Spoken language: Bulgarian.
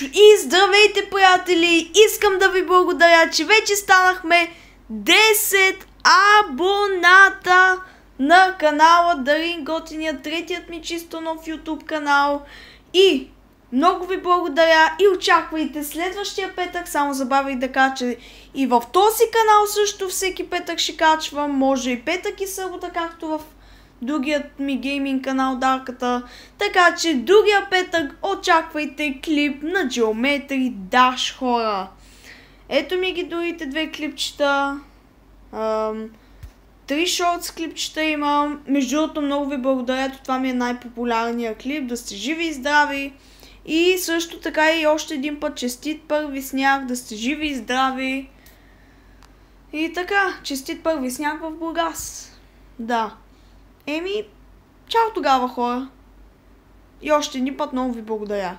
И здравейте, приятели! Искам да ви благодаря, че вече станахме 10 абоната на канала Дарин Готиния, третият ми чисто нов YouTube канал. И много ви благодаря и очаквайте следващия петък. Само забравих да кажа, че и в този канал също всеки петък ще качвам. Може и петък и събота, както в другият ми гейминг канал Дарката. Така че другия петък очаквайте клип на Geometry Dash, хора. Ето ми ги другите две клипчета. 3 шортс клипчета имам. Между другото много ви благодаря, това ми е най-популярният клип. Да сте живи и здрави. И също така и още един път честит първи сняг, да сте живи и здрави. И така, честит първи сняг в Бургас. Да. Еми, чао тогава, хора. И още един път много ви благодаря.